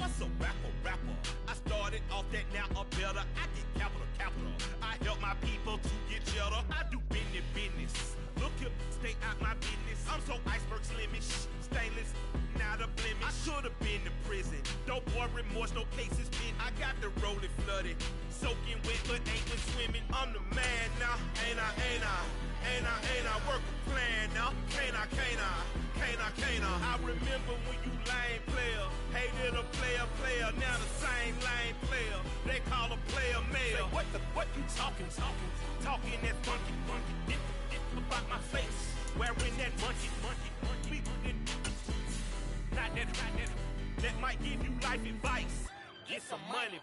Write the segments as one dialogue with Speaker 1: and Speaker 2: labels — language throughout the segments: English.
Speaker 1: hustle, rapper. I started off that, now I'm better. I get capital. I help my people to get cheddar. I do business. Look here, stay out my business. I'm so iceberg slimish, stainless, not a blemish. I should've been to prison. Don't boy remorse, no cases been. I got the rolling flooded, soaking wet, but ain't been swimming. I'm the man now, ain't I? Work a plan now, can't I? I remember when you lame player, hated a player, now the same lame player. They call a player male. Say, what you talking that funky. Get about my face, wearing that monkey. Not that might give you life advice. Get some money.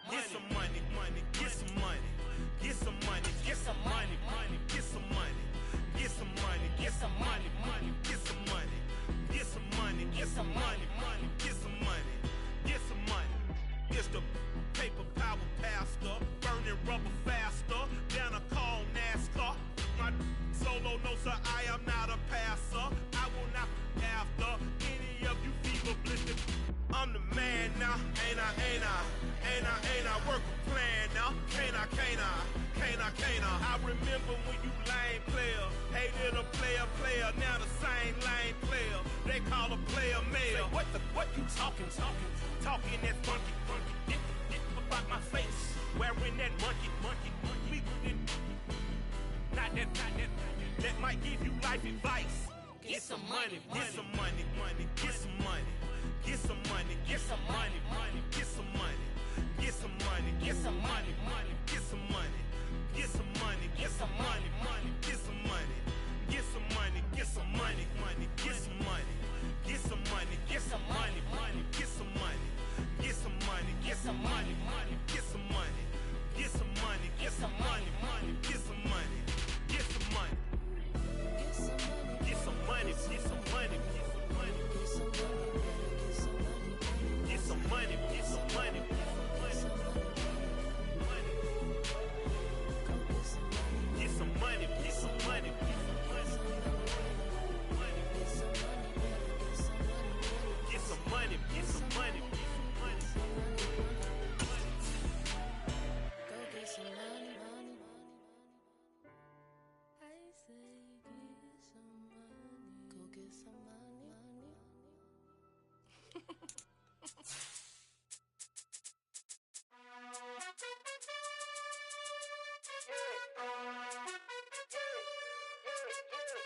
Speaker 1: It's the paper power pastor, burning rubber faster, down a call NASCAR. My solo, no sir, I am not a passer. I will not after any of you fever blistered. I'm the man now, ain't I? Work a plan now, can't I? I remember when you lame player, hated a player, now the same lame player. They call a player male. Say, what you talking that funky. Get about my face, wearing that monkey. Not that might give you life advice. Get some money.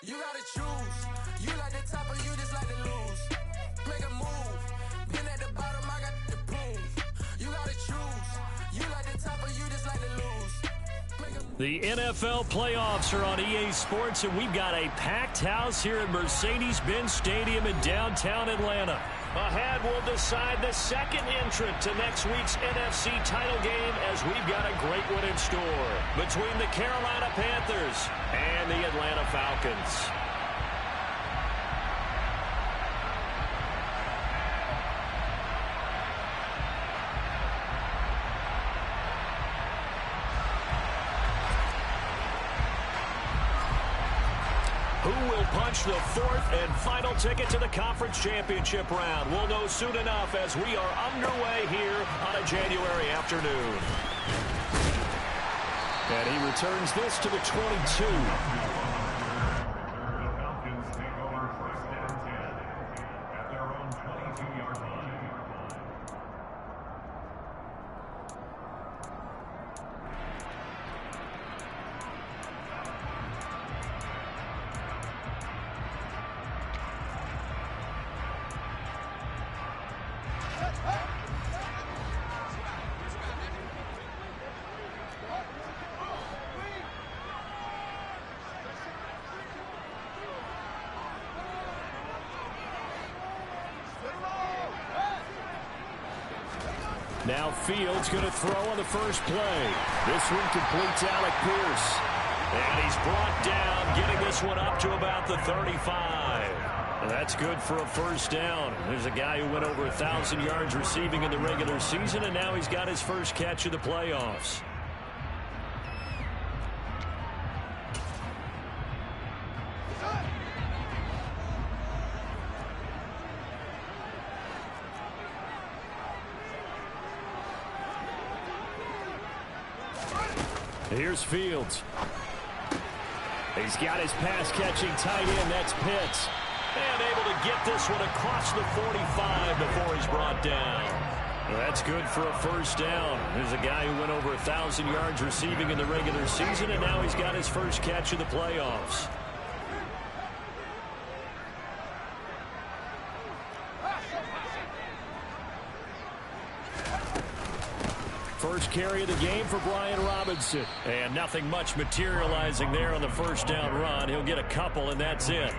Speaker 2: You gotta choose. You like the top or you just like to lose. Make a move. Been at the bottom, I got the prove. You gotta choose. You like the top or you just like to lose.
Speaker 3: The NFL playoffs are on EA Sports, and we've got a packed house here at Mercedes-Benz Stadium in downtown Atlanta. Ahead, we'll decide the second entrant to next week's NFC title game, as we've got a great one in store between the Carolina Panthers and the Atlanta Falcons. Who will punch the fourth and final ticket to the conference championship round? We'll know soon enough as we are underway here on a January afternoon. And he returns this to the 22. Now Fields going to throw on the first play. This one completes Alec Pierce. And he's brought down, getting this one up to about the 35. That's good for a first down. There's a guy who went over 1,000 yards receiving in the regular season, and now he's got his first catch of the playoffs. Here's Fields. He's got his pass-catching tight end. That's Pitts. And able to get this one across the 45 before he's brought down. Well, that's good for a first down. There's a guy who went over 1,000 yards receiving in the regular season, and now he's got his first catch of the playoffs. First carry of the game for Brian Robinson. And nothing much materializing there on the first down run. He'll get a couple, and that's it.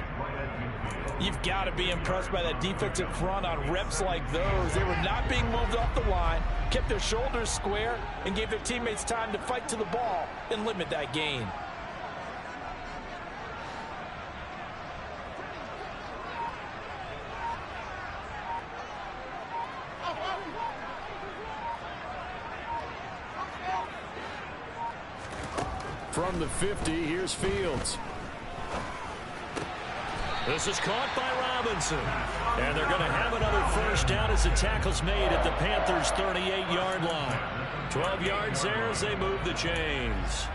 Speaker 4: You've got to be impressed by that defensive front on reps like those. They were not being moved off the line, kept their shoulders square, and gave their teammates time to fight to the ball and limit that gain.
Speaker 3: From the 50, here's Fields. This is caught by Robinson. And they're going to have another first down as the tackle's made at the Panthers' 38-yard line. 12 yards there as they move the chains.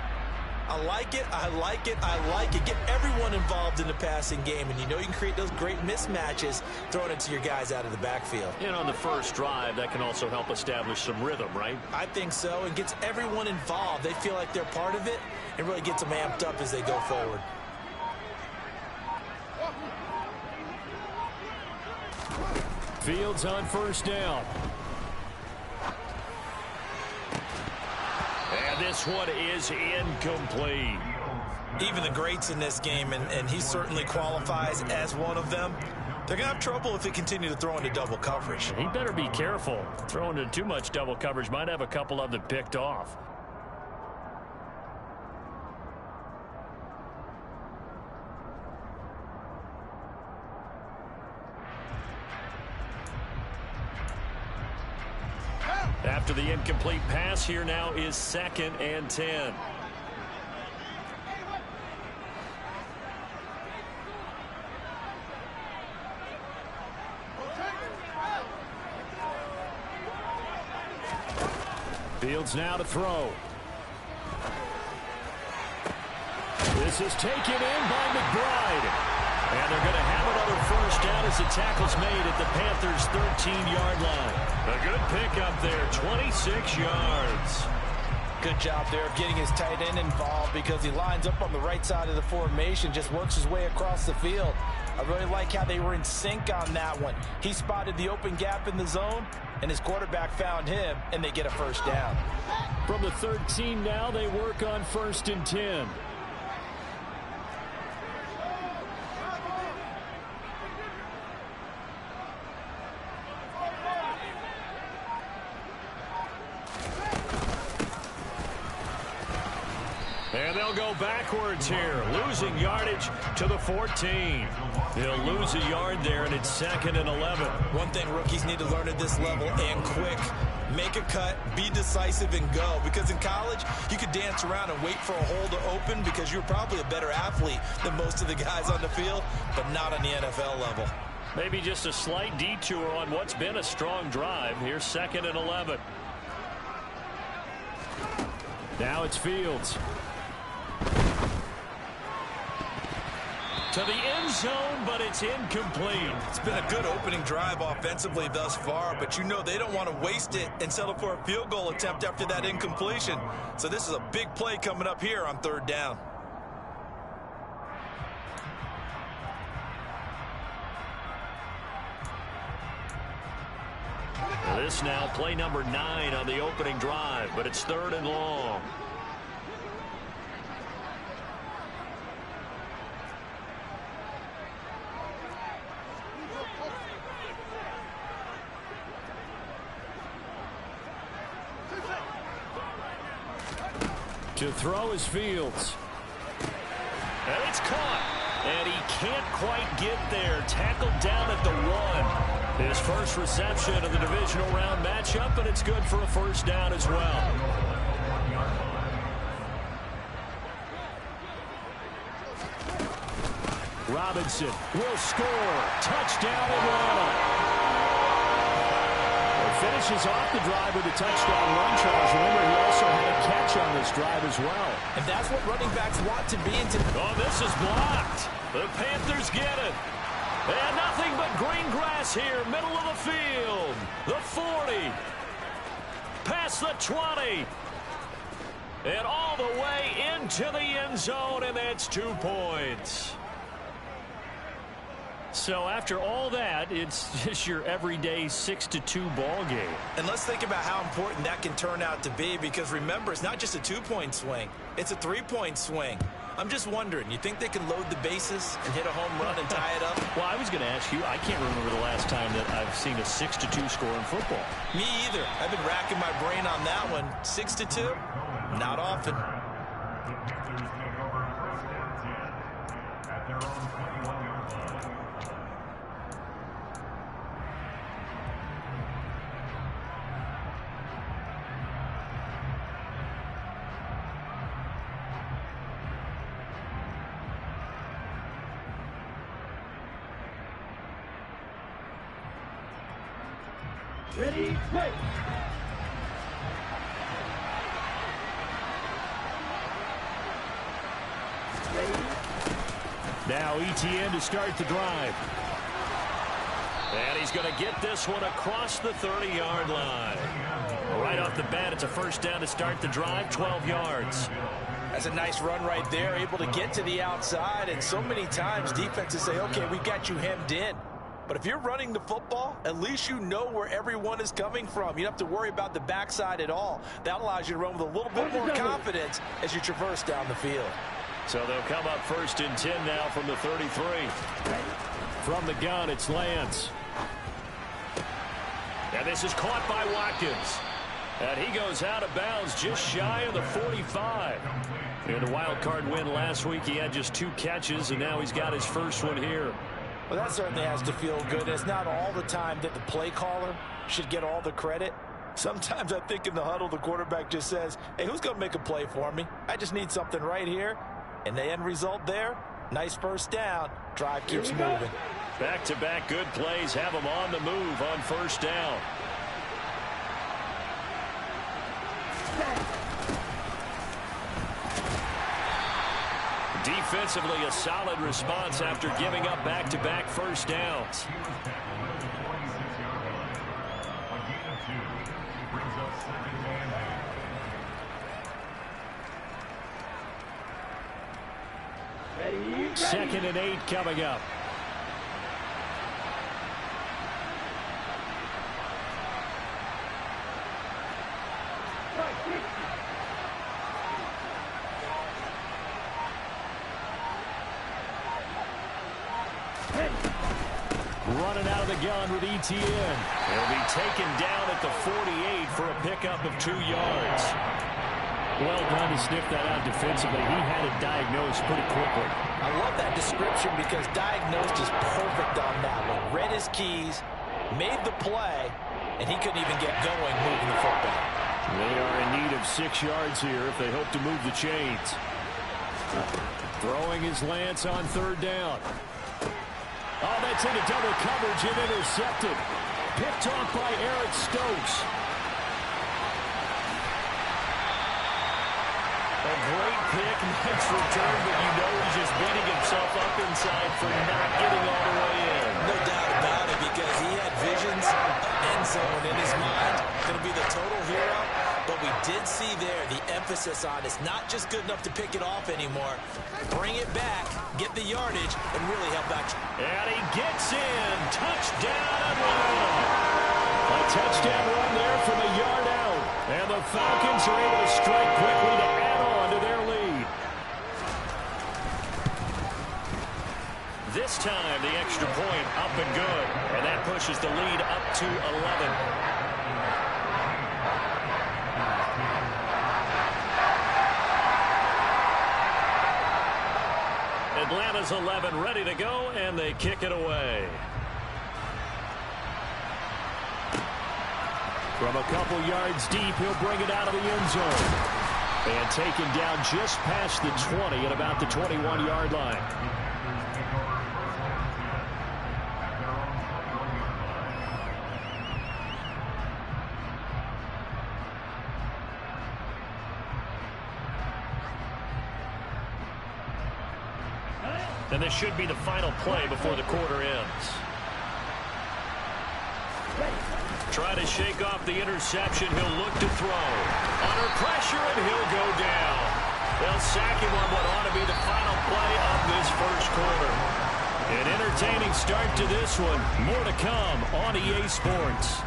Speaker 4: I like it, I like it, I like it. Get everyone involved in the passing game, and you know you can create those great mismatches throwing it to your guys out of the backfield.
Speaker 3: And on the first drive, that can also help establish some rhythm, right?
Speaker 4: I think so, and gets everyone involved. They feel like they're part of it, and really gets them amped up as they go forward.
Speaker 3: Fields on first down. And this one is incomplete.
Speaker 4: Even the greats in this game, and he certainly qualifies as one of them, they're going to have trouble if they continue to throw into double coverage.
Speaker 3: He better be careful. Throwing into too much double coverage might have a couple of them picked off. After the incomplete pass, here now is 2nd and 10. Fields now to throw. This is taken in by McBride. And they're going to have another first down as the tackle's made at the Panthers' 13-yard line. A good pickup there, 26 yards.
Speaker 4: Good job there of getting his tight end involved because he lines up on the right side of the formation, just works his way across the field. I really like how they were in sync on that one. He spotted the open gap in the zone, and his quarterback found him, and they get a first down.
Speaker 3: From the 13 now, they work on 1st and 10. And they'll go backwards here, losing yardage to the 14. They'll lose a yard there, and it's 2nd and 11.
Speaker 4: One thing rookies need to learn at this level, and quick. Make a cut, be decisive, and go. Because in college, you could dance around and wait for a hole to open because you're probably a better athlete than most of the guys on the field, but not on the NFL level.
Speaker 3: Maybe just a slight detour on what's been a strong drive. Here's 2nd and 11. Now it's Fields. To the end zone, but it's incomplete.
Speaker 4: It's been a good opening drive offensively thus far, but you know they don't want to waste it and settle for a field goal attempt after that incompletion. So this is a big play coming up here on 3rd down.
Speaker 3: This now play number 9 on the opening drive, but it's 3rd and long. To throw is Fields. And it's caught. And he can't quite get there. Tackled down at the 1. His first reception of the divisional round matchup, and it's good for a first down as well. Robinson will score. Touchdown Atlanta. Finishes off the drive with a touchdown run, Charles. Remember, he also had a catch on the this drive as well.
Speaker 4: And that's what running backs want to be.
Speaker 3: Oh, this is blocked. The Panthers get it. And nothing but green grass here, middle of the field. The 40. Past the 20. And all the way into the end zone, and that's 2 points. So after all that, it's just your everyday 6-2 ball game.
Speaker 4: And let's think about how important that can turn out to be, because remember, it's not just a 2-point swing. It's a 3-point swing. I'm just wondering, you think they can load the bases and hit a home run and tie it up?
Speaker 3: Well, I was going to ask you, I can't remember the last time that I've seen a 6-2 score in football.
Speaker 4: Me either. I've been racking my brain on that one. 6-2? Not often.
Speaker 5: Ready, play.
Speaker 3: Now ETN to start the drive. And he's going to get this one across the 30-yard line. Right off the bat, it's a first down to start the drive, 12 yards.
Speaker 4: That's a nice run right there, able to get to the outside. And so many times defenses say, okay, we've got you hemmed in. But if you're running the football, at least you know where everyone is coming from. You don't have to worry about the backside at all. That allows you to run with a little bit more confidence as you traverse down the field.
Speaker 3: So they'll come up 1st and 10 now from the 33. From the gun, it's Lance. And this is caught by Watkins. And he goes out of bounds just shy of the 45. In the wild card win last week, he had just 2 catches, and now he's got his first one here.
Speaker 4: Well, that certainly has to feel good. It's not all the time that the play caller should get all the credit. Sometimes I think in the huddle, the quarterback just says, hey, who's going to make a play for me? I just need something right here. And the end result there, nice first down. Drive keeps moving.
Speaker 3: Back-to-back good plays have him on the move on first down. Defensively, a solid response after giving up back-to-back first downs. Second and 8 coming up. Running out of the gun with ETN. He'll be taken down at the 48 for a pickup of 2 yards. Well done to sniff that out defensively. He had it diagnosed pretty quickly.
Speaker 4: I love that description because diagnosed is perfect on that one. Read his keys, made the play, and he couldn't even get going moving the football.
Speaker 3: They are in need of 6 yards here if they hope to move the chains. Throwing his Lance on 3rd down. Oh, that's into double coverage and intercepted. Picked off by Eric Stokes. A great pick, nice return, but you know he's just beating himself up inside for not getting all the way in.
Speaker 4: No doubt about it, because he had visions of end zone in his mind. Going to be the total hero, but we did see there the emphasis on it's not just good enough to pick it off anymore. Bring it back, get the yardage, and really help out.
Speaker 3: And he gets in. Touchdown Atlanta. A touchdown run there from a yard out. And the Falcons are able to strike quickly to add on to their lead. This time, the extra point up and good. And that pushes the lead up to 11. Atlanta's 11 ready to go, and they kick it away. From a couple yards deep, he'll bring it out of the end zone. And taken down just past the 20 at about the 21-yard line. And this should be the final play before the quarter ends. Try to shake off the interception. He'll look to throw. Under pressure, and he'll go down. They'll sack him on what ought to be the final play of this first quarter. An entertaining start to this one. More to come on EA Sports.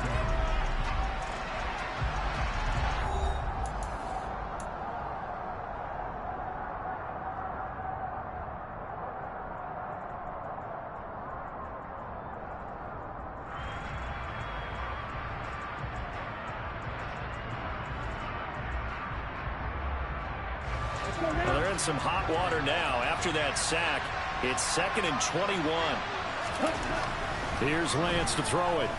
Speaker 3: Well, they're in some hot water now after that sack. It's 2nd and 21. Here's Lance to throw it.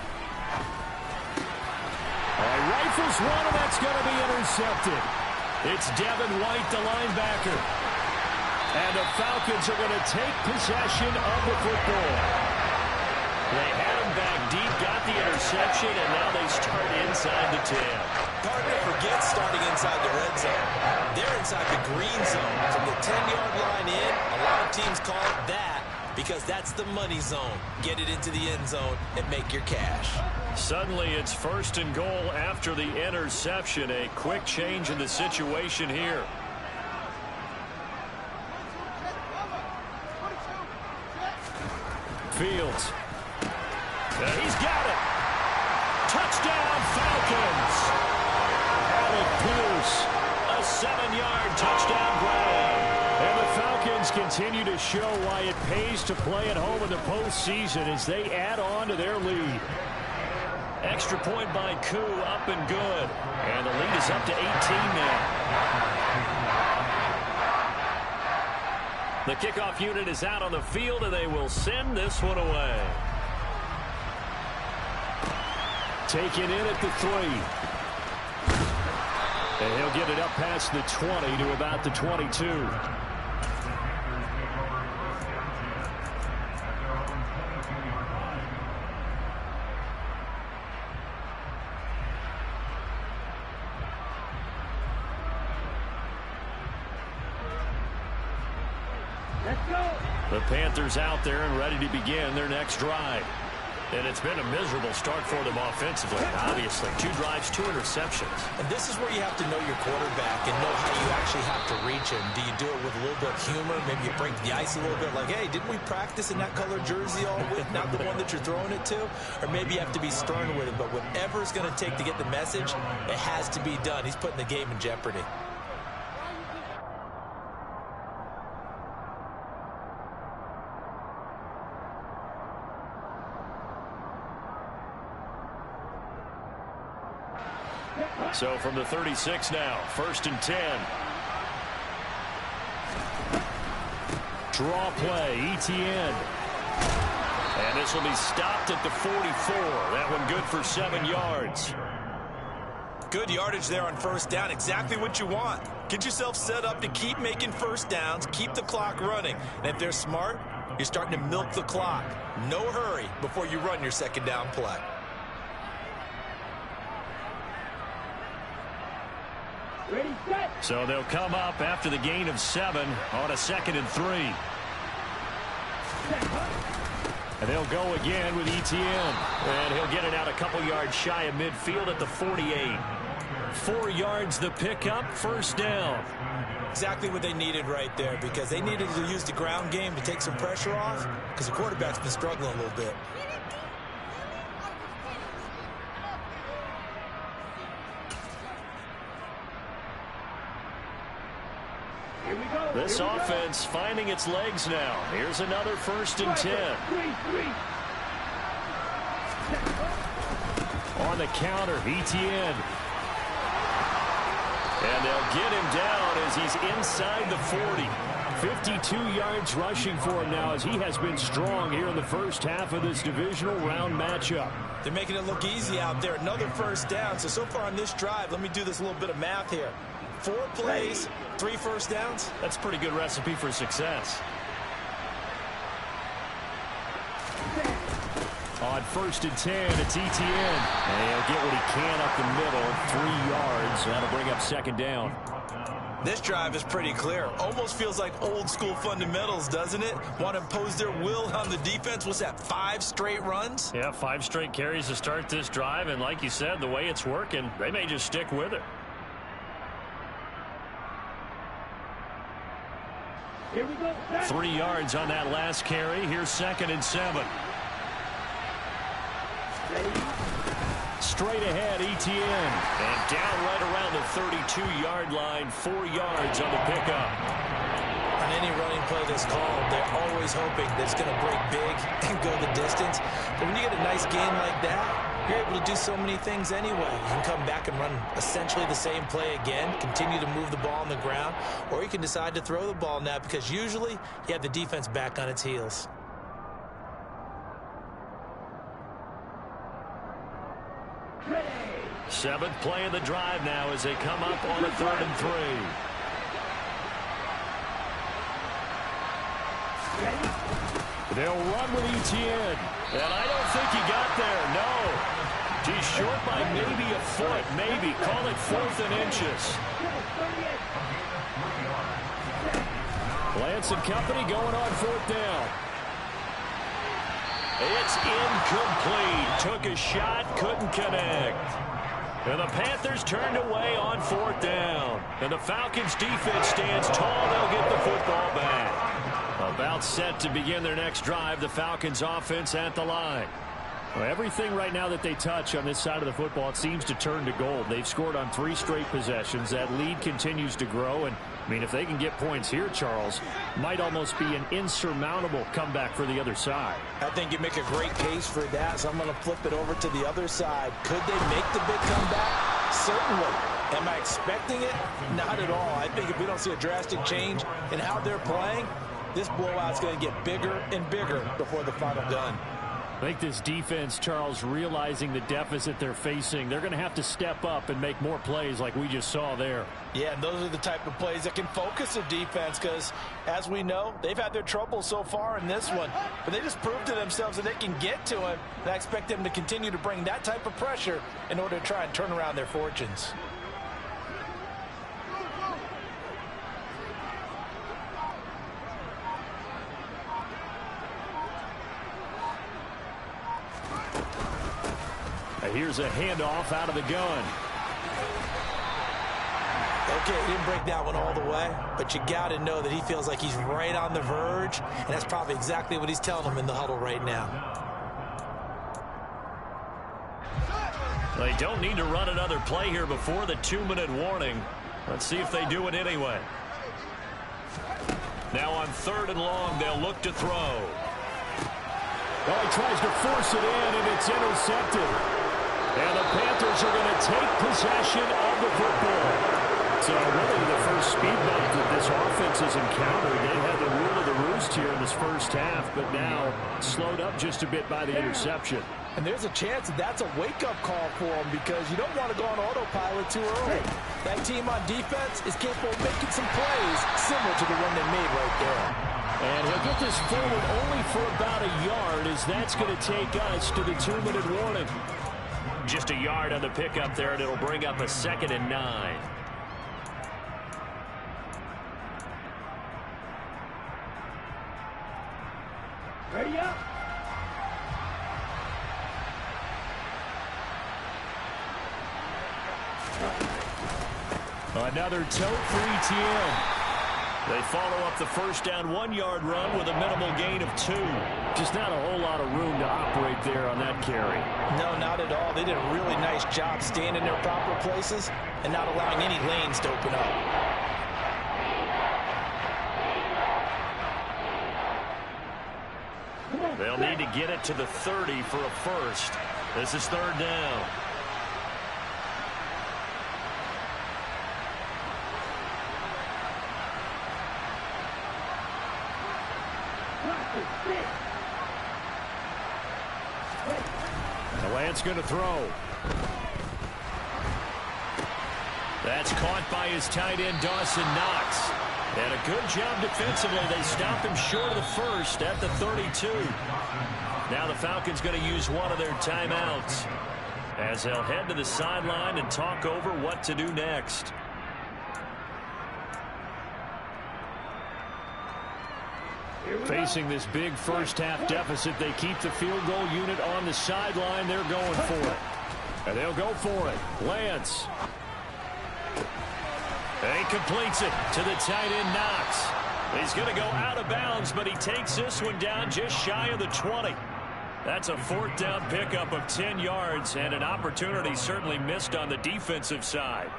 Speaker 3: Rifles one, and that's going to be intercepted. It's Devin White, the linebacker. And the Falcons are going to take possession of the football. They had him back deep, got the interception, and now they start inside the 10.
Speaker 4: Hard to forget starting inside the red zone. They're inside the green zone. From the 10-yard line in, a lot of teams call it that because that's the money zone. Get it into the end zone and make your cash.
Speaker 3: Suddenly it's 1st and goal after the interception. A quick change in the situation here. Fields. He's got it. Touchdown, Falcons. Alec Pierce, a 7-yard touchdown grab. And the Falcons continue to show why it pays to play at home in the postseason as they add on to their lead. Extra point by Koo, up and good. And the lead is up to 18 now. The kickoff unit is out on the field, and they will send this one away. Taken in at the 3. And he'll get it up past the 20 to about the 22. The Panthers out there and ready to begin their next drive. And it's been a miserable start for them offensively, obviously. 2 drives, 2 interceptions.
Speaker 4: And this is where you have to know your quarterback and know how you actually have to reach him. Do you do it with a little bit of humor? Maybe you break the ice a little bit like, hey, didn't we practice in that color jersey all week? Not the one that you're throwing it to? Or maybe you have to be stern with him. But whatever it's going to take to get the message, it has to be done. He's putting the game in jeopardy.
Speaker 3: So from the 36 now, 1st and 10. Draw play, Etienne. And this will be stopped at the 44. That one good for 7 yards.
Speaker 4: Good yardage there on 1st down. Exactly what you want. Get yourself set up to keep making 1st downs, keep the clock running. And if they're smart, you're starting to milk the clock. No hurry before you run your 2nd down play.
Speaker 5: Ready, set.
Speaker 3: So they'll come up after the gain of 7 on a 2nd and 3. And they'll go again with Etienne. And he'll get it out a couple yards shy of midfield at the 48. 4 yards the pickup, 1st down.
Speaker 4: Exactly what they needed right there, because they needed to use the ground game to take some pressure off, because the quarterback's been struggling a little bit.
Speaker 3: This offense finding its legs now. Here's another 1st and 10. On the counter, Etienne. And they'll get him down as he's inside the 40. 52 yards rushing for him now as he has been strong here in the first half of this divisional round matchup.
Speaker 4: They're making it look easy out there. Another 1st down. So far on this drive, let me do this little bit of math here. 4 plays, 3 1st downs.
Speaker 3: That's a pretty good recipe for success. On 1st and 10, it's Etienne. And he'll get what he can up the middle, 3 yards. That'll bring up 2nd down.
Speaker 4: This drive is pretty clear. Almost feels like old school fundamentals, doesn't it? Want to impose their will on the defense. What's that, 5 straight runs?
Speaker 3: Yeah, 5 straight carries to start this drive. And like you said, the way it's working, they may just stick with it.
Speaker 5: Here we go.
Speaker 3: 3 yards on that last carry. Here's 2nd and 7. Straight ahead, Etienne. And down right around the 32-yard line, 4 yards on the pickup.
Speaker 4: On any running play that's called, they're always hoping that it's going to break big and go the distance. But when you get a nice game like that, you're able to do so many things anyway. You can come back and run essentially the same play again, continue to move the ball on the ground, or you can decide to throw the ball now because usually you have the defense back on its heels.
Speaker 3: Seventh play of the drive now as they come up on a 3rd and 3. They'll run with Etienne. And I don't think he got there. No. He's short by maybe a foot. Maybe. Call it 4th and inches. Lance and company going on 4th down. It's incomplete. Took a shot, couldn't connect. And the Panthers turned away on 4th down. And the Falcons defense stands tall. They'll get the football back. About set to begin their next drive. The Falcons offense at the line. Well, everything right now that they touch on this side of the football, it seems to turn to gold. They've scored on 3 straight possessions. That lead continues to grow. And, I mean, if they can get points here, Charles, might almost be an insurmountable comeback for the other side.
Speaker 4: I think you make a great case for that, so I'm going to flip it over to the other side. Could they make the big comeback? Certainly. Am I expecting it? Not at all. I think if we don't see a drastic change in how they're playing, this blowout's going to get bigger and bigger before the final gun.
Speaker 3: I think this defense, Charles, realizing the deficit they're facing, they're going to have to step up and make more plays like we just saw there.
Speaker 4: Yeah, and those are the type of plays that can focus a defense because, as we know, they've had their trouble so far in this one. But they just proved to themselves that they can get to him, and I expect them to continue to bring that type of pressure in order to try and turn around their fortunes.
Speaker 3: Here's a handoff out of the gun.
Speaker 4: Okay, he didn't break that one all the way, but you got to know that he feels like he's right on the verge, and that's probably exactly what he's telling them in the huddle right now.
Speaker 3: They don't need to run another play here before the 2-minute warning. Let's see if they do it anyway. Now on 3rd and long, they'll look to throw.
Speaker 6: Well, he tries to force it in, and it's intercepted.
Speaker 3: And the Panthers are going to take possession of the football. So really the first speed bump that this offense has encountered. They had the rule of the roost here in this first half, but now slowed up just a bit by the interception.
Speaker 4: And there's a chance that that's a wake-up call for them because you don't want to go on autopilot too early. That team on defense is capable of making some plays similar to the one they made right there.
Speaker 3: And he'll get this forward only for about a yard as that's going to take us to the 2-minute warning. Just a yard on the pickup there, and it'll bring up a 2nd and 9.
Speaker 5: Ready up.
Speaker 3: Another tote for Etienne. They follow up the first down 1-yard run with a minimal gain of 2. Just not a whole lot of room to operate there on that carry.
Speaker 4: No, not at all. They did a really nice job staying in their proper places and not allowing any lanes to open up.
Speaker 3: They'll need to get it to the 30 for a first. This is 3rd down. The Lance going to throw. That's caught by his tight end, Dawson Knox. And a good job defensively. They stopped him short of the first at the 32. Now the Falcons going to use one of their timeouts as they'll head to the sideline and talk over what to do next. Facing this big first-half deficit, they keep the field goal unit on the sideline. They're going for it. And they'll go for it. Lance. And he completes it to the tight end, Knox. He's going to go out of bounds, but he takes this one down just shy of the 20. That's a 4th down pickup of 10 yards and an opportunity certainly missed on the defensive side.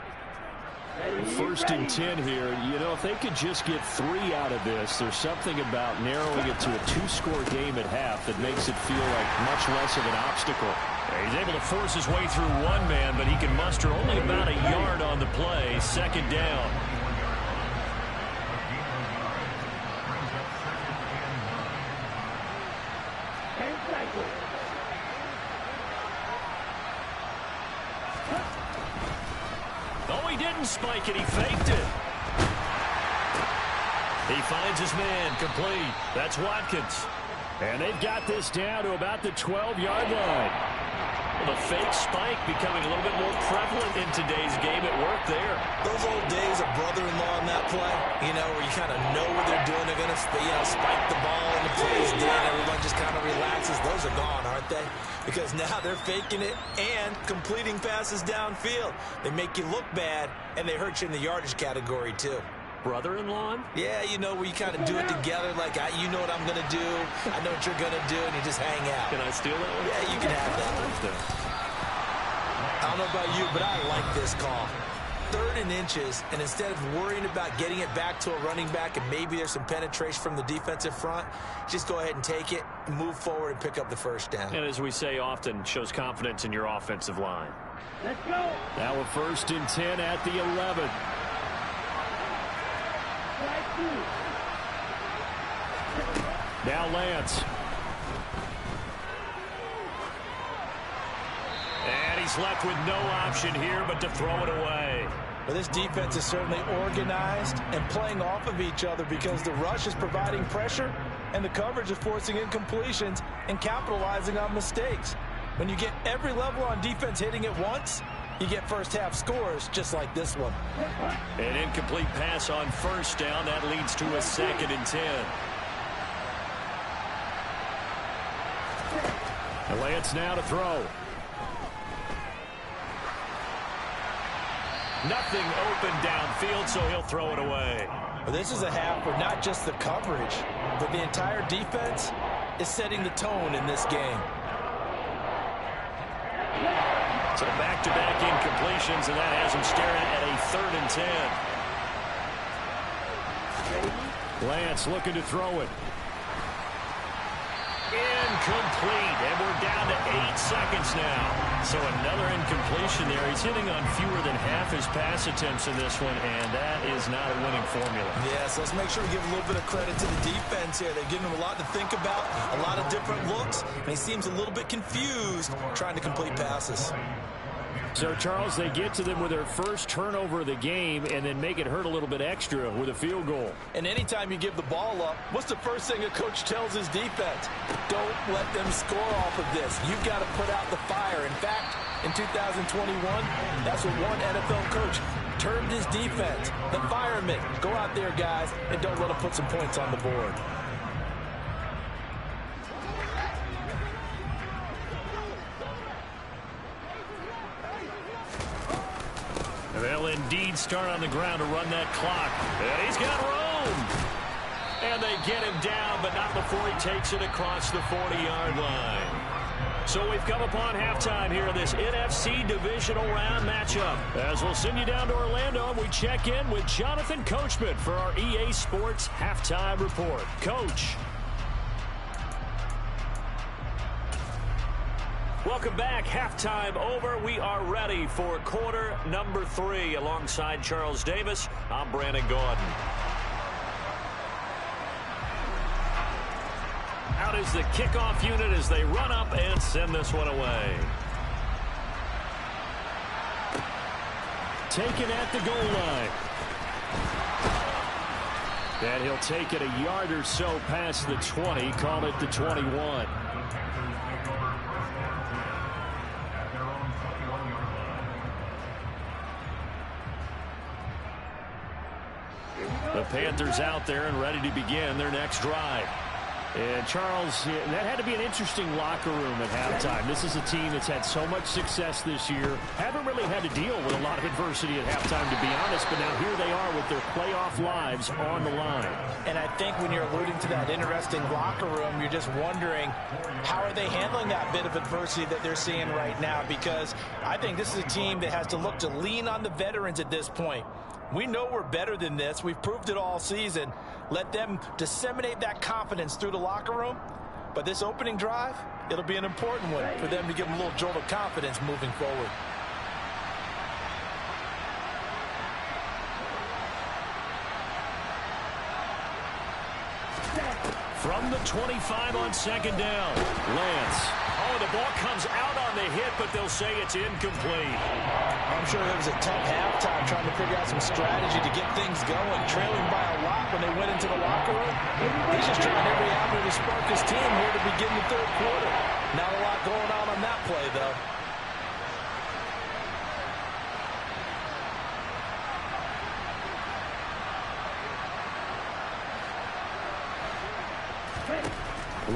Speaker 6: 1st and 10 here. You know, if they could just get 3 out of this, there's something about narrowing it to a 2-score game at half that makes it feel like much less of an obstacle.
Speaker 3: He's able to force his way through one man, but he can muster only about a yard on the play. 2nd down. Oh, he didn't spike it. He faked it. He finds his man complete. That's Watkins.
Speaker 6: And they've got this down to about the 12-yard line.
Speaker 3: Well, the fake spike becoming a little bit more prevalent in today's game. It worked there.
Speaker 4: Those old days of brother-in-law in that play, you know, where you kind of know what they're doing. They're going to, spike the ball and the play's dead. Everyone just kind of relaxes. Those are gone, aren't they? Because now they're faking it and completing passes downfield. They make you look bad, and they hurt you in the yardage category, too.
Speaker 3: Brother-in-law?
Speaker 4: Yeah, you know, where you kind of do it together, like, you know what I'm going to do, I know what you're going to do, and you just hang out.
Speaker 3: Can I steal that one?
Speaker 4: Yeah, you can have that one. I don't know about you, but I like this call. 3rd and inches, and instead of worrying about getting it back to a running back and maybe there's some penetration from the defensive front, just go ahead and take it, move forward, and pick up the 1st down.
Speaker 3: And as we say often, shows confidence in your offensive line.
Speaker 5: Let's go.
Speaker 6: Now a 1st and 10 at the 11. Now Lance.
Speaker 3: And he's left with no option here but to throw it away.
Speaker 4: Well, this defense is certainly organized and playing off of each other because the rush is providing pressure and the coverage is forcing incompletions and capitalizing on mistakes. When you get every level on defense hitting at once, you get first-half scores just like this one.
Speaker 3: An incomplete pass on 1st down. That leads to a 2nd and 10.
Speaker 6: And Lance now to throw.
Speaker 3: Nothing open downfield, so he'll throw it away.
Speaker 4: Well, this is a half where not just the coverage, but the entire defense is setting the tone in this game.
Speaker 3: So back-to-back incompletions, and that has him staring at a 3rd and 10.
Speaker 6: Lance looking to throw it.
Speaker 3: Incomplete, and we're down to 8 seconds now. So another incompletion there. He's hitting on fewer than half his pass attempts in this one, and that is not a winning formula.
Speaker 4: Yes, let's make sure we give a little bit of credit to the defense here. They've given him a lot to think about, a lot of different looks, and he seems a little bit confused trying to complete passes.
Speaker 6: So, Charles, they get to them with their first turnover of the game and then make it hurt a little bit extra with a field goal.
Speaker 4: And anytime you give the ball up, what's the first thing a coach tells his defense? Don't let them score off of this. You've got to put out the fire. In fact, in 2021, that's what one NFL coach termed his defense, the firemen. Go out there, guys, and don't let them put some points on the board.
Speaker 3: They'll indeed start on the ground to run that clock. And he's got room. And they get him down, but not before he takes it across the 40-yard line. So we've come upon halftime here in this NFC Divisional Round matchup. As we'll send you down to Orlando, and we check in with Jonathan Coachman for our EA Sports Halftime Report. Coach. Welcome back. Halftime over. We are ready for quarter number 3. Alongside Charles Davis, I'm Brandon Gaudin. Out is the kickoff unit as they run up and send this one away.
Speaker 6: Taken at the goal line. And he'll take it a yard or so past the 20, call it the 21.
Speaker 3: The Panthers out there and ready to begin their next drive.
Speaker 6: And Charles, that had to be an interesting locker room at halftime. This is a team that's had so much success this year. Haven't really had to deal with a lot of adversity at halftime, to be honest. But now here they are with their playoff lives on the line.
Speaker 4: And I think when you're alluding to that interesting locker room, you're just wondering, how are they handling that bit of adversity that they're seeing right now? Because I think this is a team that has to look to lean on the veterans at this point. We know we're better than this. We've proved it all season. Let them disseminate that confidence through the locker room. But this opening drive, it'll be an important one for them to give them a little jolt of confidence moving forward.
Speaker 3: From the 25 on second down, Lance. Oh, the ball comes out on the hit, but they'll say it's incomplete.
Speaker 4: I'm sure it was a tough halftime trying to figure out some strategy to get things going, trailing by a lot when they went into the locker room. He's just trying every avenue to spark his team here to begin the third quarter. Not a lot going on that play, though.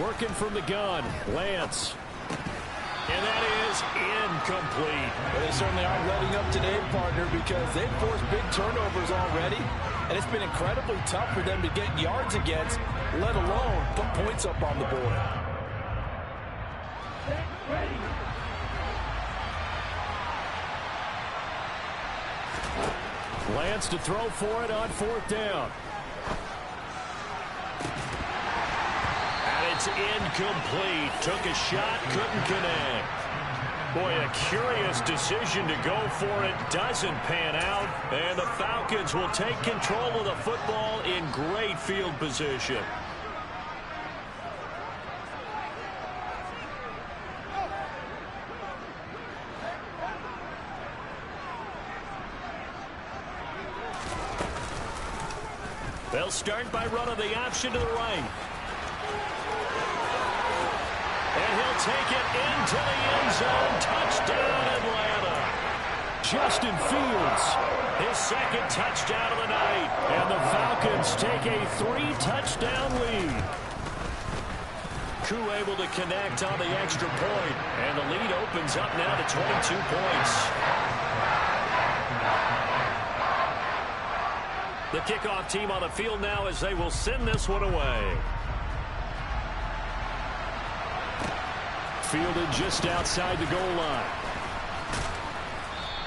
Speaker 3: Working from the gun, Lance. And that is incomplete.
Speaker 4: Well, they certainly aren't letting up today, partner, because they've forced big turnovers already. And it's been incredibly tough for them to get yards against, let alone put points up on the board.
Speaker 3: Lance to throw for it on fourth down. It's incomplete. Took a shot, couldn't connect. Boy, a curious decision to go for it. Doesn't pan out. And the Falcons will take control of the football in great field position. They'll start by running the option to the right. And he'll take it into the end zone. Touchdown, Atlanta. Justin Fields, his second touchdown of the night. And the Falcons take a 3-touchdown lead. Koo able to connect on the extra point. And the lead opens up now to 22 points. The kickoff team on the field now as they will send this one away. Fielded just outside the goal line.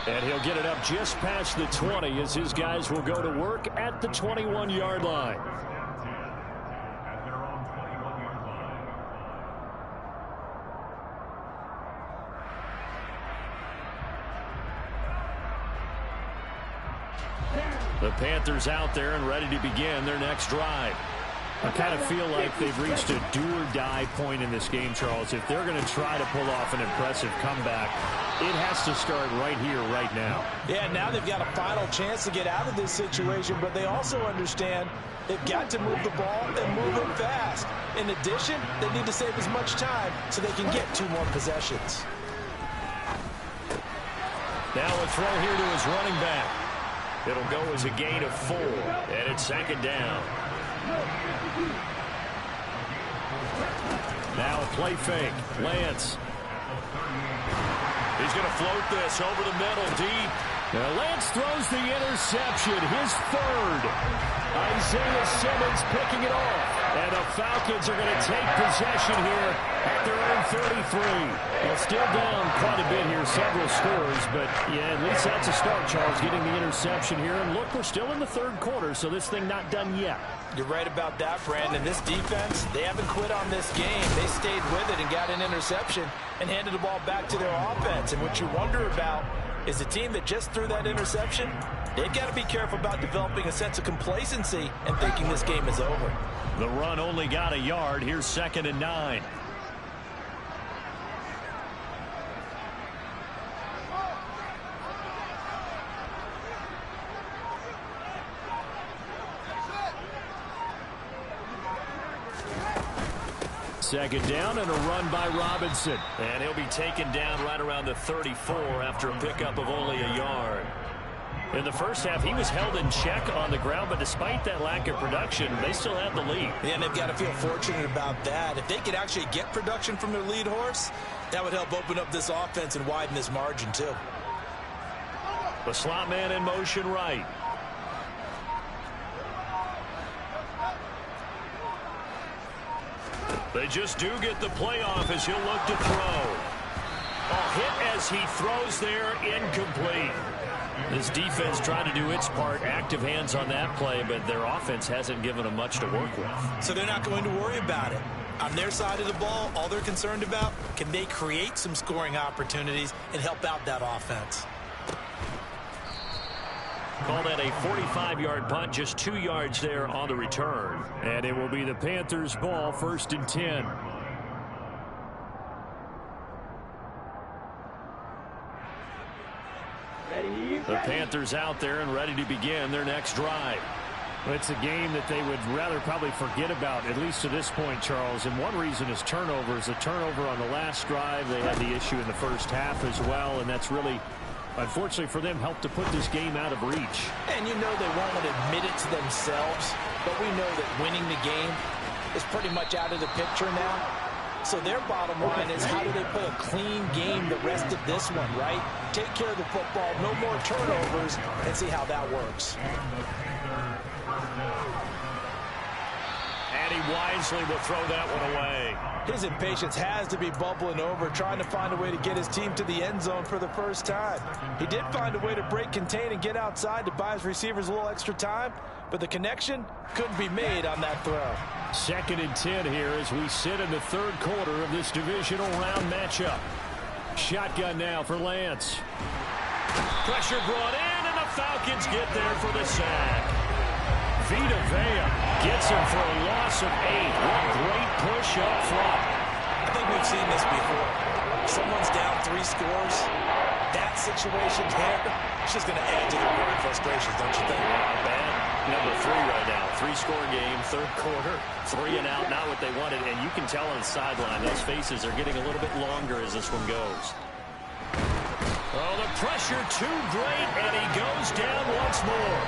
Speaker 3: And he'll get it up just past the 20 as his guys will go to work at the 21-yard line. The Panthers out there and ready to begin their next drive. I kind of feel like they've reached a do-or-die point in this game, Charles. If they're going to try to pull off an impressive comeback, it has to start right here, right now.
Speaker 4: Yeah, now they've got a final chance to get out of this situation, but they also understand they've got to move the ball and move it fast. In addition, they need to save as much time so they can get 2 more possessions.
Speaker 3: Now a throw here to his running back. It'll go as a gain of 4, and it's second down. Now a play fake. Lance. He's going to float this over the middle, deep. Now Lance throws the interception, his third. Isaiah Simmons picking it off. And the Falcons are going to take possession here at their own 33. Well, still down quite a bit here, several scores. But, yeah, at least that's a start, Charles, getting the interception here. And look, we're still in the third quarter, so this thing not done yet.
Speaker 4: You're right about that, Brandon. This defense, they haven't quit on this game. They stayed with it and got an interception and handed the ball back to their offense. And what you wonder about is the team that just threw that interception, they've got to be careful about developing a sense of complacency and thinking this game is over.
Speaker 3: The run only got a yard. Here's 2nd and 9. Second down and a run by Robinson. And he'll be taken down right around the 34 after a pickup of only a yard.
Speaker 6: In the first half, he was held in check on the ground, but despite that lack of production, they still have the lead.
Speaker 4: Yeah, and they've got to feel fortunate about that. If they could actually get production from their lead horse, that would help open up this offense and widen this margin too.
Speaker 6: The slot man in motion right. They just do get the playoff as he'll look to throw. Hit as he throws there, incomplete. This defense trying to do its part, active hands on that play, but their offense hasn't given them much to work with.
Speaker 4: So they're not going to worry about it. On their side of the ball, all they're concerned about, can they create some scoring opportunities and help out that offense?
Speaker 6: Call that a 45-yard punt, just 2 yards there on the return. And it will be the Panthers' ball, 1st and 10. The Panthers out there and ready to begin their next drive. It's a game that they would rather probably forget about, at least to this point, Charles. And one reason is turnovers. A turnover on the last drive. They had the issue in the first half as well, and that's really, unfortunately for them, helped to put this game out of reach.
Speaker 4: And you know they won't admit it to themselves, but we know that winning the game is pretty much out of the picture now. So their bottom line is, how do they play a clean game the rest of this one, right? Take care of the football, no more turnovers, and see how that works.
Speaker 6: And he wisely will throw that one away.
Speaker 4: His impatience has to be bubbling over, trying to find a way to get his team to the end zone for the first time. He did find a way to break contain and get outside to buy his receivers a little extra time, but the connection couldn't be made on that throw.
Speaker 6: 2nd and 10 here as we sit in the 3rd quarter of this divisional round matchup. Shotgun now for Lance. Pressure brought in, and the Falcons get there for the sack. Vita Vea gets him for a loss of 8. What a great push up front.
Speaker 4: I think we've seen this before. Someone's down 3 scores. That situation there, it's just going to add to the growing frustrations, don't you think?
Speaker 6: Not bad. Number 3 right now. 3-score game, 3rd quarter. 3 and out, not what they wanted. And you can tell on the sideline, those faces are getting a little bit longer as this one goes. Oh, the pressure too great, and he goes down once more.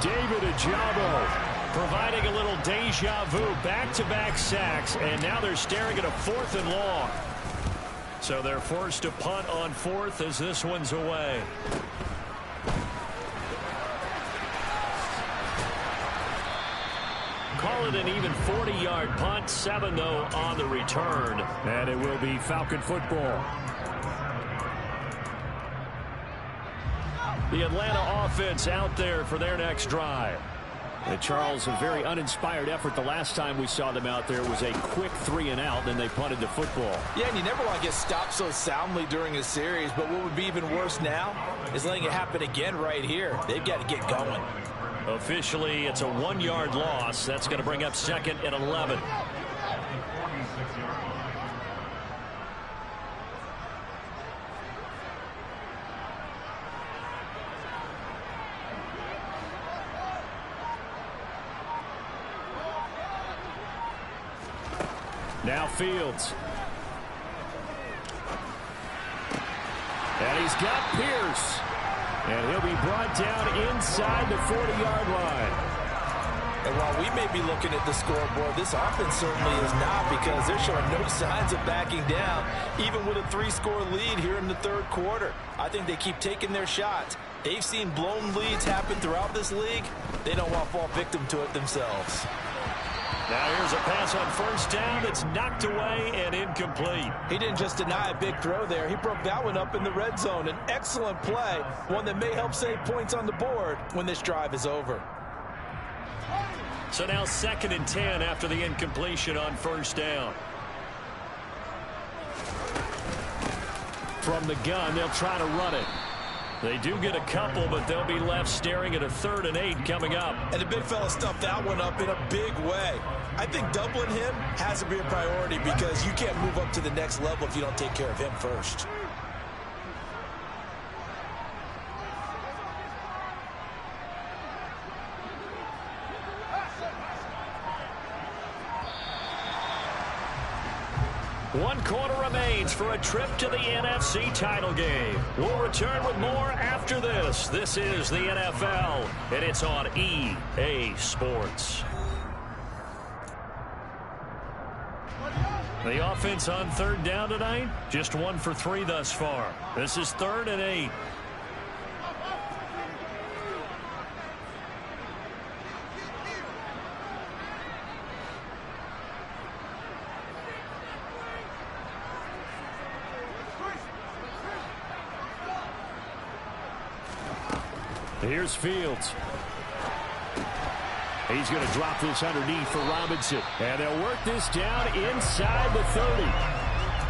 Speaker 6: David Ojabo providing a little deja vu, back-to-back sacks, and now they're staring at a 4th and long. So they're forced to punt on 4th as this one's away. Call it an even 40-yard punt, 7 though on the return, and it will be Falcon football. The Atlanta offense out there for their next drive. And Charles, a very uninspired effort. The last time we saw them out there was a quick 3 and out, then they punted the football.
Speaker 4: Yeah, and you never want to get stopped so soundly during a series, but what would be even worse now is letting it happen again right here. They've got to get going.
Speaker 6: Officially, it's a 1-yard loss. That's going to bring up 2nd and 11. Now Fields. And he's got Pierce. And he'll be brought down inside the 40-yard line.
Speaker 4: And while we may be looking at the scoreboard, this offense certainly is not, because they're showing no signs of backing down, even with a 3-score lead here in the 3rd quarter. I think they keep taking their shots. They've seen blown leads happen throughout this league. They don't want to fall victim to it themselves.
Speaker 6: Now here's a pass on 1st down that's knocked away and incomplete.
Speaker 4: He didn't just deny a big throw there. He broke that one up in the red zone. An excellent play, one that may help save points on the board when this drive is over.
Speaker 6: So now 2nd and 10 after the incompletion on 1st down. From the gun, they'll try to run it. They do get a couple, but they'll be left staring at a 3rd and 8 coming up.
Speaker 4: And the big fella stuffed that one up in a big way. I think doubling him has to be a priority, because you can't move up to the next level if you don't take care of him first.
Speaker 3: 1 quarter remains for a trip to the NFC title game. We'll return with more after this. This is the NFL, and it's on EA Sports. The offense on 3rd down tonight, just 1 for 3 thus far. This is 3rd and 8. Here's Fields. He's going to drop this underneath for Robinson. And they'll work this down inside the 30.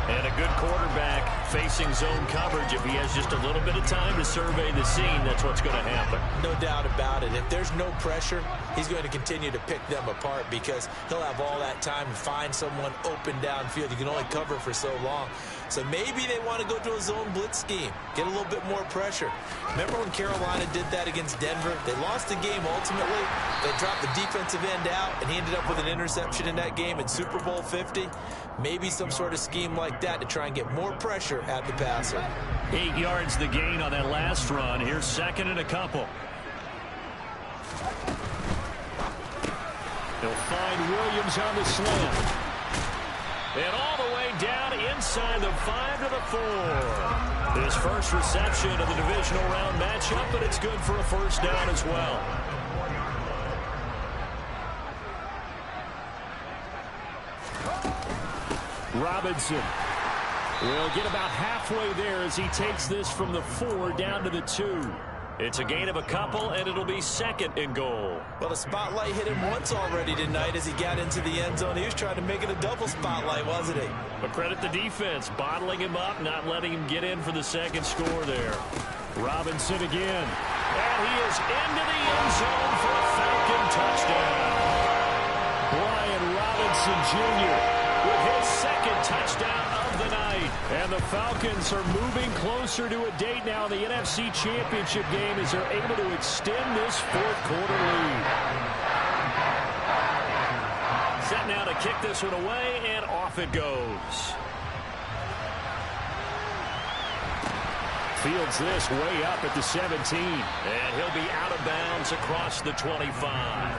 Speaker 3: And a good quarterback facing zone coverage. If he has just a little bit of time to survey the scene, that's what's going to happen.
Speaker 4: No doubt about it. If there's no pressure, he's going to continue to pick them apart because he'll have all that time to find someone open downfield. You can only cover for so long. So maybe they want to go to a zone blitz scheme, get a little bit more pressure. Remember when Carolina did that against Denver? They lost the game ultimately. They dropped the defensive end out, and he ended up with an interception in that game in Super Bowl 50. Maybe some sort of scheme like that to try and get more pressure at the passer.
Speaker 3: 8 yards the gain on that last run. Here's 2nd and a couple. They'll find Williams on the slant. And all the way down inside the 5 to the 4. His first reception of the divisional round matchup, but it's good for a 1st down as well. Robinson will get about halfway there as he takes this from the 4 down to the 2. It's a gain of a couple, and it'll be 2nd and goal.
Speaker 4: Well, the spotlight hit him once already tonight as he got into the end zone. He was trying to make it a double spotlight, wasn't he?
Speaker 3: But credit the defense, bottling him up, not letting him get in for the 2nd score there. Robinson again. And he is into the end zone for a Falcon touchdown. Brian Robinson Jr. with his 2nd touchdown of the night. And the Falcons are moving closer to a date now in the NFC Championship game as they're able to extend this 4th quarter lead. Set now to kick this one away, and off it goes. Fields this way up at the 17. And he'll be out of bounds across the 25.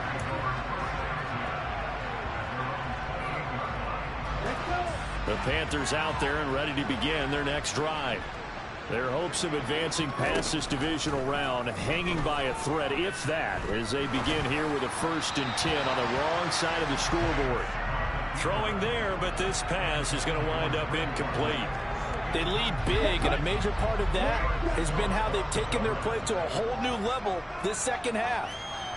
Speaker 3: The Panthers out there and ready to begin their next drive. Their hopes of advancing past this divisional round hanging by a thread, if that, as they begin here with a 1st and 10 on the wrong side of the scoreboard. Throwing there, but this pass is going to wind up incomplete.
Speaker 4: They lead big, and a major part of that has been how they've taken their play to a whole new level this 2nd half.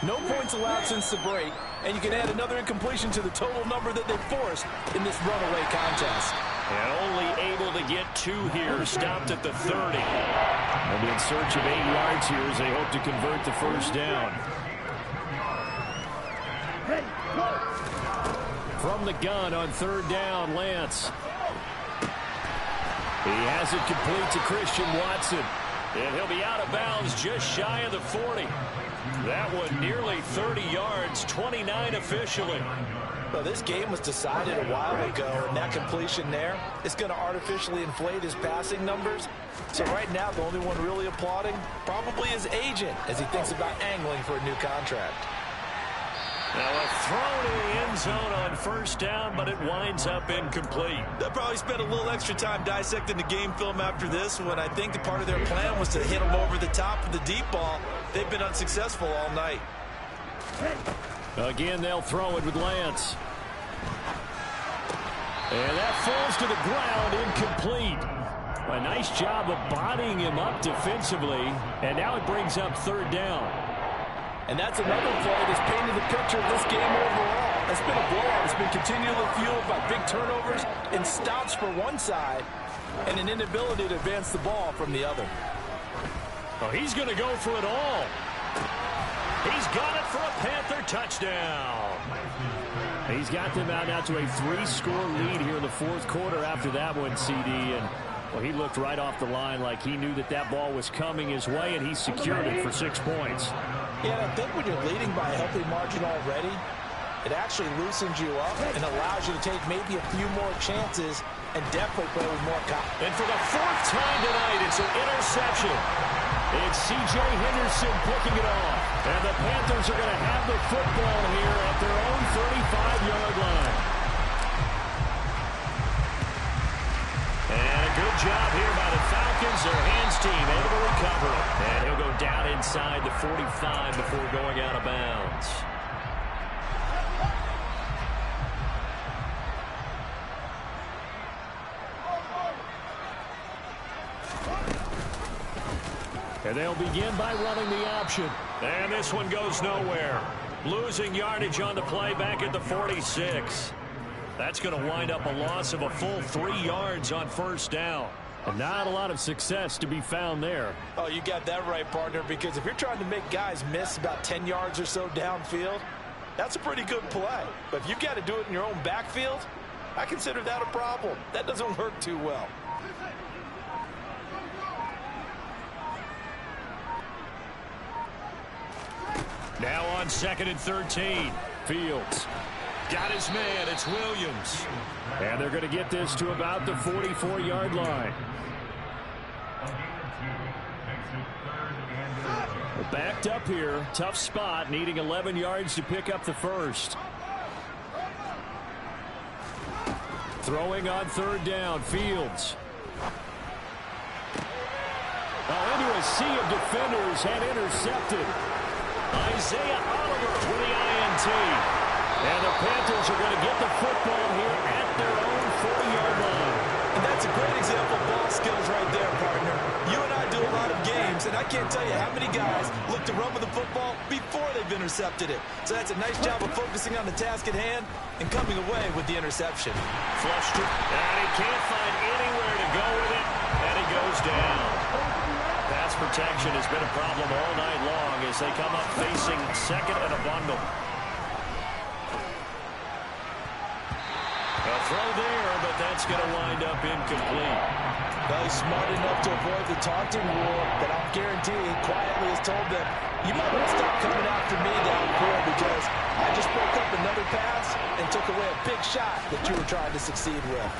Speaker 4: No points allowed since the break, and you can add another incompletion to the total number that they've forced in this runaway contest.
Speaker 3: And only able to get 2 here, stopped at the 30. They'll be in search of 8 yards here as they hope to convert the 1st down. From the gun on 3rd down, Lance. He has it complete to Christian Watson. And he'll be out of bounds just shy of the 40. That one nearly 30 yards, 29 officially.
Speaker 4: Well, this game was decided a while ago, and that completion there is going to artificially inflate his passing numbers. So right now, the only one really applauding probably his agent as he thinks about angling for a new contract.
Speaker 3: Now a throw to the end zone on 1st down, but it winds up incomplete.
Speaker 4: They'll probably spend a little extra time dissecting the game film after this one. I think the part of their plan was to hit them over the top of the deep ball. They've been unsuccessful all night.
Speaker 3: Again, they'll throw it with Lance. And that falls to the ground, incomplete. A nice job of bodying him up defensively, and now it brings up 3rd down.
Speaker 4: And that's another play that's painted the picture of this game overall. It's been a blowout. It's been continually fueled by big turnovers and stops for one side and an inability to advance the ball from the other.
Speaker 3: Oh, he's going to go for it all. He's got it for a Panther touchdown. He's got them out now to a 3-score lead here in the 4th quarter after that one, CD. And well, he looked right off the line like he knew that that ball was coming his way, and he secured it for 6 points.
Speaker 4: Yeah, I think when you're leading by a healthy margin already, It actually loosens you up and allows you to take maybe a few more chances and definitely play with more confidence.
Speaker 3: And for the fourth time tonight, it's an interception. It's C.J. Henderson picking it off. And the Panthers are going to have the football here at their own 35-yard line. And a good job here by the Falcons. Their hands team able to recover it. And he'll go down inside the 45 before going out of bounds. And they'll begin by running the option. And this one goes nowhere. Losing yardage on the play back at the 46. That's going to wind up a loss of a full 3 yards on first down. And not a lot of success to be found there.
Speaker 4: Oh, you got that right, partner, because if you're trying to make guys miss about 10 yards or so downfield, that's a pretty good play. But if you've got to do it in your own backfield, I consider that a problem. That doesn't work too well.
Speaker 3: Now on 2nd and 13. Fields got his man. It's Williams. And they're going to get this to about the 44-yard line. We're backed up here. Tough spot, needing 11 yards to pick up the first. Throwing on 3rd down. Fields. Into a sea of defenders and intercepted. Isaiah Oliver with the INT. And the Panthers are going to get the football here at their own 40-yard line.
Speaker 4: And that's a great example of ball skills right there, partner. You and I do a lot of games, and I can't tell you how many guys look to run with the football before they've intercepted it. So that's a nice job of focusing on the task at hand and coming away with the interception.
Speaker 3: Flushed it, and he can't find anywhere to go with it, and he goes down. Pass protection has been a problem all night long as they come up facing 2nd and a bundle. A throw there, but that's going to wind up incomplete.
Speaker 4: Well, he's smart enough to avoid the taunting rule, but I'll guarantee he quietly has told them, you might want to stop coming after me downfield because I just broke up another pass and took away a big shot that you were trying to succeed with.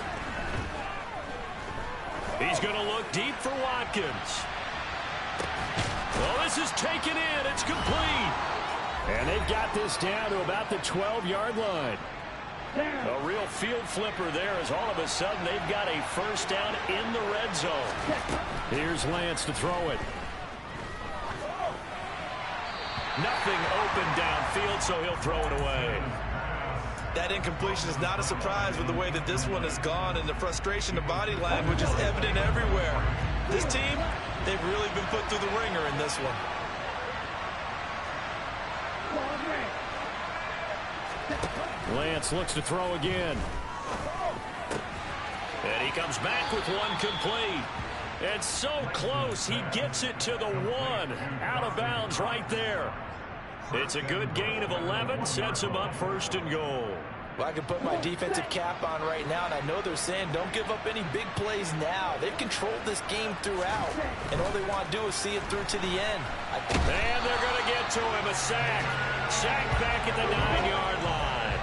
Speaker 3: He's going to look deep for Watkins. Well, this is taken in. It's complete. And they've got this down to about the 12-yard line. A real field flipper there as all of a sudden they've got a first down in the red zone. Here's Lance to throw it. Nothing open downfield, so he'll throw it away.
Speaker 4: That incompletion is not a surprise with the way that this one has gone, and the frustration of body language is evident everywhere. This team, they've really been put through the ringer in this one.
Speaker 3: Lance looks to throw again. And he comes back with one complete. It's so close. He gets it to the 1. Out of bounds right there. It's a good gain of 11. Sets him up 1st and goal.
Speaker 4: Well, I can put my defensive cap on right now, and I know they're saying don't give up any big plays now. They've controlled this game throughout, and all they want to do is see it through to the end.
Speaker 3: And they're going to get to him. A sack. Sack back at the 9-yard line.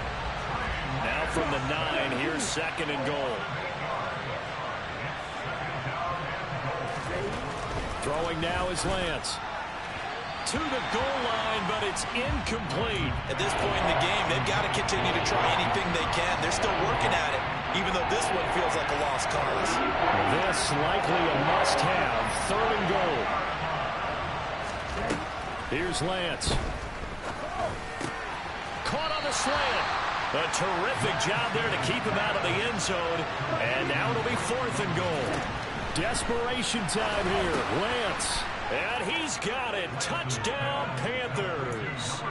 Speaker 3: Now from the 9, here's 2nd and goal. Throwing now is Lance. To the goal line, but it's incomplete.
Speaker 4: At this point in the game, they've got to continue to try anything they can. They're still working at it, even though this one feels like a lost cause.
Speaker 3: This likely a must-have. 3rd and goal. Here's Lance. Caught on the slant. A terrific job there to keep him out of the end zone. And now it'll be 4th and goal. Desperation time here. Lance. And he's got it. Touchdown, Panthers.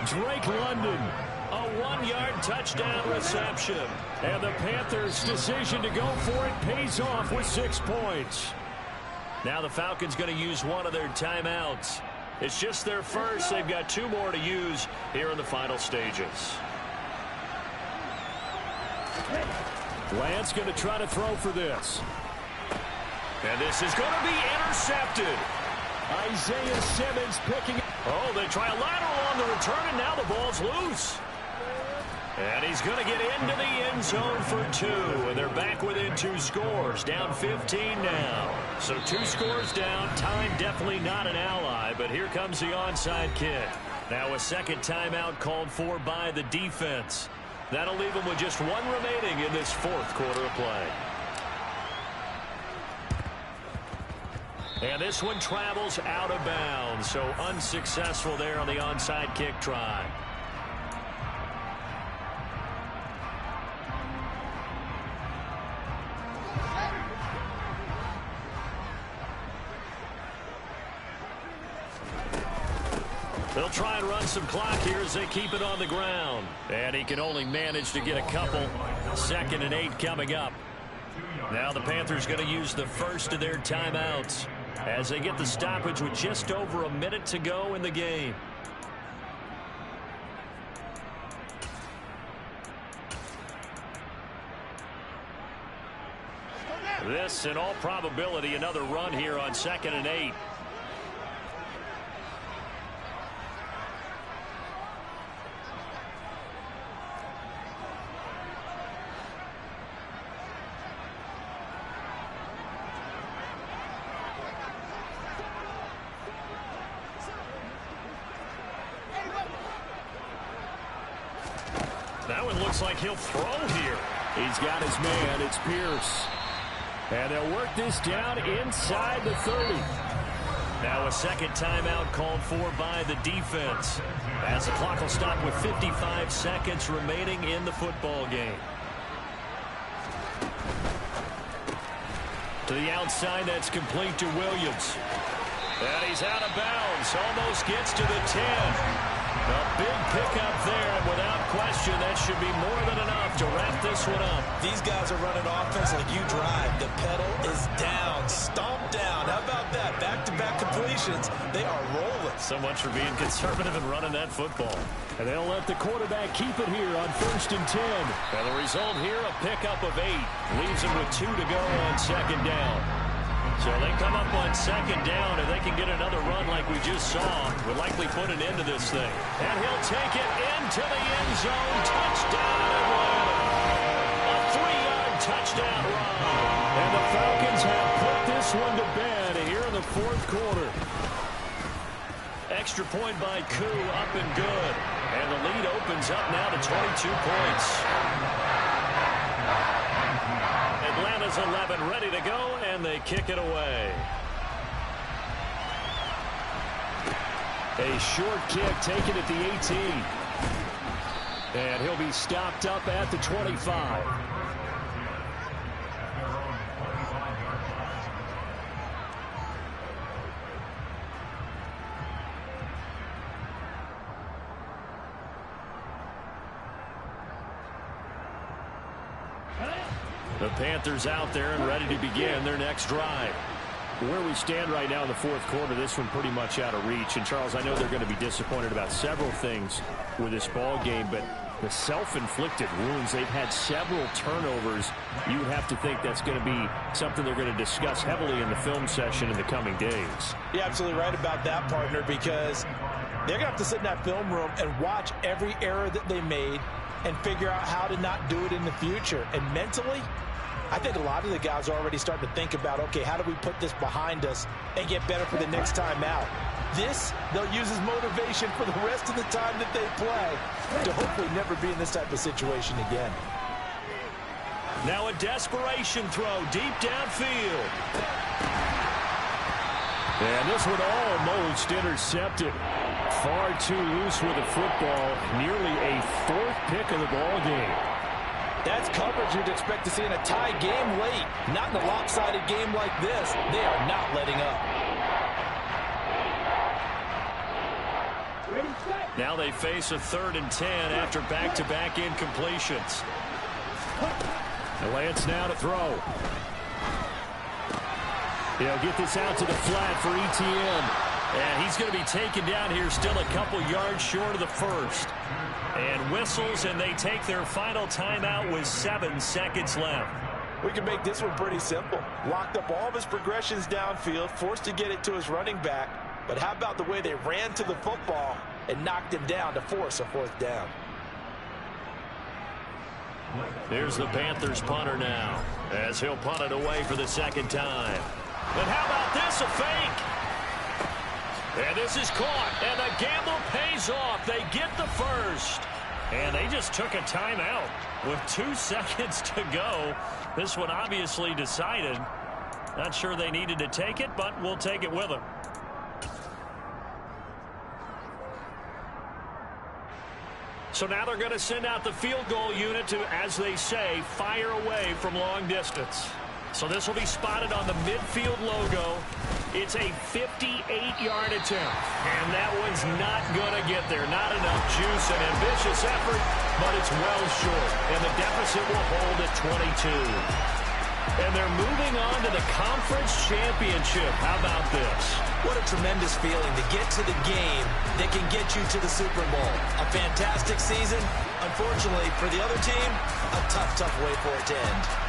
Speaker 3: Drake London, a 1-yard touchdown reception. And the Panthers' decision to go for it pays off with 6 points. Now the Falcons going to use one of their timeouts. It's just their first. They've got 2 more to use here in the final stages. Lance going to try to throw for this. And this is going to be intercepted. Isaiah Simmons picking. Oh, they try a lateral on the return, and now the ball's loose. And he's going to get into the end zone for 2. And they're back within 2 scores. Down 15 now. So 2 scores down. Time definitely not an ally. But here comes the onside kick. Now a second timeout called for by the defense. That'll leave them with just 1 remaining in this 4th quarter of play. And this one travels out of bounds. So unsuccessful there on the onside kick try. They'll try and run some clock here as they keep it on the ground. And he can only manage to get a couple. 2nd and 8 coming up. Now the Panthers going to use the first of their timeouts as they get the stoppage with just over a minute to go in the game. This, in all probability, another run here on 2nd and 8. That one looks like he'll throw here.
Speaker 6: He's got his man. It's Pierce. And they'll work this down inside the 30.
Speaker 3: Now a second timeout called for by the defense as the clock will stop with 55 seconds remaining in the football game. To the outside, that's complete to Williams. And he's out of bounds. Almost gets to the 10. A big pickup there, and without question, that should be more than enough to wrap this one up.
Speaker 4: These guys are running offense like you drive. The pedal is down, stomped down. How about that? Back-to-back completions. They are rolling.
Speaker 3: So much for being conservative and running that football.
Speaker 6: And they'll let the quarterback keep it here on 1st and 10.
Speaker 3: And the result here, a pickup of 8. Leaves him with 2 to go on 2nd down. So they come up on 2nd down, and they can get another run like we just saw. Would likely put an end to this thing. And he'll take it into the end zone. Touchdown, Atlanta. A 3-yard touchdown run.
Speaker 6: And the Falcons have put this one to bed here in the 4th quarter.
Speaker 3: Extra point by Koo, up and good. And the lead opens up now to 22 points. Atlanta's 11 ready to go, and they kick it away.
Speaker 6: A short kick taken at the 18. And he'll be stopped up at the 25.
Speaker 3: The Panthers out there and ready to begin their next drive.
Speaker 6: Where we stand right now in the 4th quarter, this one pretty much out of reach. And, Charles, I know they're going to be disappointed about several things with this ball game, but the self-inflicted wounds, they've had several turnovers. You have to think that's going to be something they're going to discuss heavily in the film session in the coming days.
Speaker 4: You're absolutely right about that, partner, because they're going to have to sit in that film room and watch every error that they made and figure out how to not do it in the future. And mentally, I think a lot of the guys are already starting to think about, okay, how do we put this behind us and get better for the next time out? This, they'll use as motivation for the rest of the time that they play to hopefully never be in this type of situation again.
Speaker 3: Now a desperation throw deep downfield.
Speaker 6: And this one almost intercepted. Far too loose with the football. Nearly a 4th pick of the ball game.
Speaker 4: That's coverage you'd expect to see in a tie game late. Not in a lopsided game like this. They are not letting up.
Speaker 3: Now they face a 3rd and 10 after back-to-back incompletions.
Speaker 6: Lance now to throw. He'll get this out to the flat for Etienne.
Speaker 3: And he's going to be taken down here still a couple yards short of the first. And whistles, and they take their final timeout with 7 seconds left.
Speaker 4: We can make this one pretty simple. Locked up all of his progressions downfield, forced to get it to his running back. But how about the way they ran to the football and knocked him down to force a 4th down?
Speaker 3: Here's the Panthers punter now, as he'll punt it away for the second time. And how about this, a fake? And this is caught, and the gamble pays off. They get the first. And they just took a timeout with 2 seconds to go. This one obviously decided. Not sure they needed to take it, but we'll take it with them. So now they're going to send out the field goal unit to, as they say, fire away from long distance. So this will be spotted on the midfield logo. It's a 58-yard attempt. And that one's not going to get there. Not enough juice and ambitious effort, but it's well short. And the deficit will hold at 22. And they're moving on to the conference championship. How about this?
Speaker 4: What a tremendous feeling to get to the game that can get you to the Super Bowl. A fantastic season. Unfortunately, for the other team, a tough way for it to end.